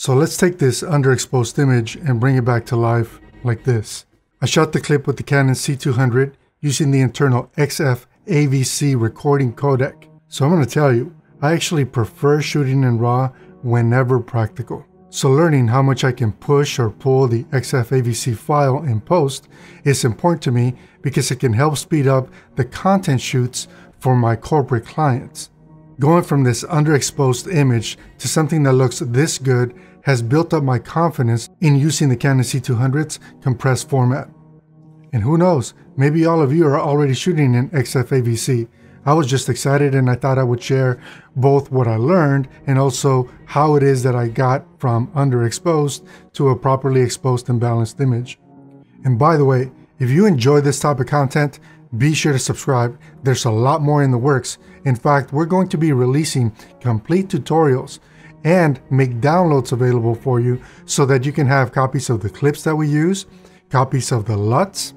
So let's take this underexposed image and bring it back to life like this. I shot the clip with the Canon C200 using the internal XF-AVC recording codec. So I'm going to tell you, I actually prefer shooting in RAW whenever practical. So learning how much I can push or pull the XF-AVC file in post is important to me because it can help speed up the content shoots for my corporate clients. Going from this underexposed image to something that looks this good has built up my confidence in using the Canon C200's compressed format. And who knows, maybe all of you are already shooting in XF-AVC. I was just excited and I thought I would share both what I learned and also how it is that I got from underexposed to a properly exposed and balanced image. And by the way, if you enjoy this type of content, be sure to subscribe. There's a lot more in the works. In fact, we're going to be releasing complete tutorials and make downloads available for you so that you can have copies of the clips that we use, copies of the LUTs,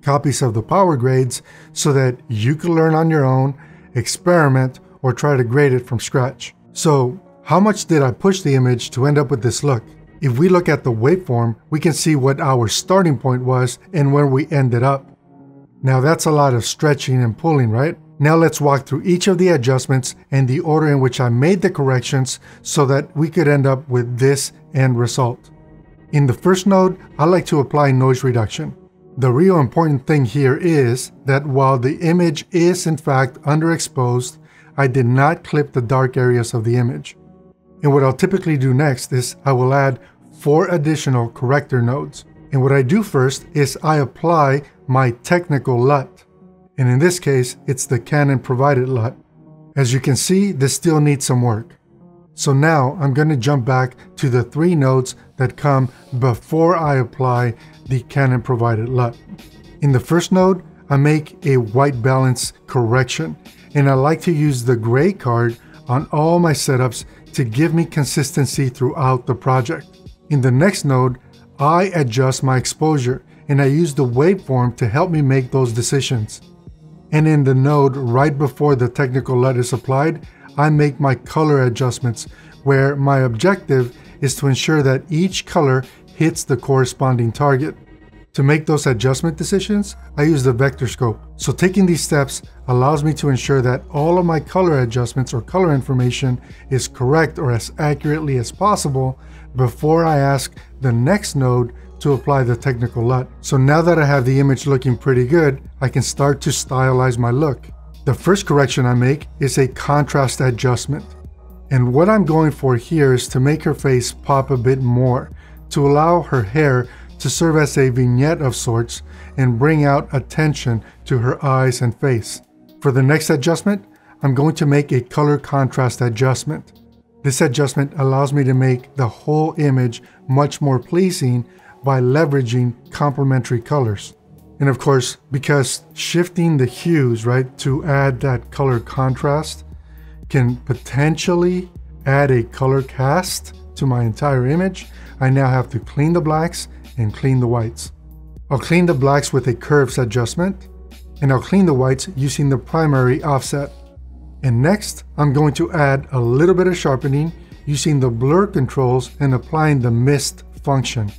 copies of the power grades, so that you can learn on your own, experiment, or try to grade it from scratch. So, how much did I push the image to end up with this look? If we look at the waveform, we can see what our starting point was and where we ended up. Now that's a lot of stretching and pulling, right? Now let's walk through each of the adjustments and the order in which I made the corrections so that we could end up with this end result. In the first node, I like to apply noise reduction. The real important thing here is that while the image is in fact underexposed, I did not clip the dark areas of the image. And what I'll typically do next is I will add 4 additional corrector nodes. And what I do first is I apply my technical LUT. And in this case, it's the Canon provided LUT. As you can see, this still needs some work. So now I'm going to jump back to the 3 nodes that come before I apply the Canon provided LUT. In the first node, I make a white balance correction, and I like to use the gray card on all my setups to give me consistency throughout the project. In the next node, I adjust my exposure, and I use the waveform to help me make those decisions. And in the node right before the technical LUT is applied, I make my color adjustments, where my objective is to ensure that each color hits the corresponding target. To make those adjustment decisions, I use the vector scope. So taking these steps allows me to ensure that all of my color adjustments or color information is correct or as accurately as possible before I ask the next node to apply the technical LUT. So now that I have the image looking pretty good, I can start to stylize my look. The first correction I make is a contrast adjustment. And what I'm going for here is to make her face pop a bit more, to allow her hair to serve as a vignette of sorts and bring out attention to her eyes and face. For the next adjustment, I'm going to make a color contrast adjustment. This adjustment allows me to make the whole image much more pleasing by leveraging complementary colors. And of course, because shifting the hues, right, to add that color contrast can potentially add a color cast to my entire image, I now have to clean the blacks and clean the whites. I'll clean the blacks with a curves adjustment, and I'll clean the whites using the primary offset. And next, I'm going to add a little bit of sharpening using the blur controls and applying the mist function.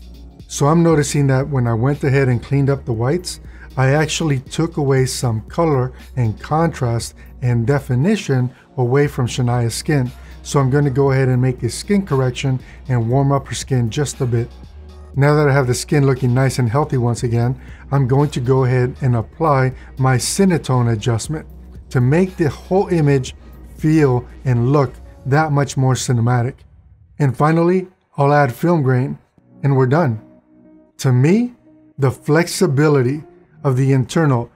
So I'm noticing that when I went ahead and cleaned up the whites, I actually took away some color and contrast and definition away from Shania's skin. So I'm going to go ahead and make a skin correction and warm up her skin just a bit. Now that I have the skin looking nice and healthy once again, I'm going to go ahead and apply my Cinetone adjustment to make the whole image feel and look that much more cinematic. And finally, I'll add film grain, and we're done. To me, the flexibility of the internal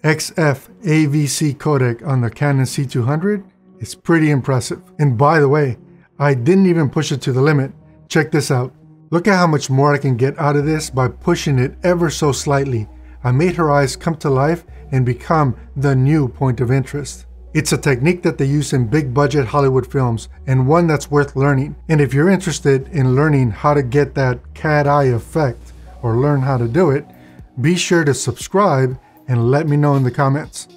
XF-AVC codec on the Canon C200 is pretty impressive. And by the way, I didn't even push it to the limit. Check this out. Look at how much more I can get out of this by pushing it ever so slightly. I made her eyes come to life and become the new point of interest. It's a technique that they use in big budget Hollywood films, and one that's worth learning. And if you're interested in learning how to get that cat eye effect or learn how to do it, be sure to subscribe and let me know in the comments.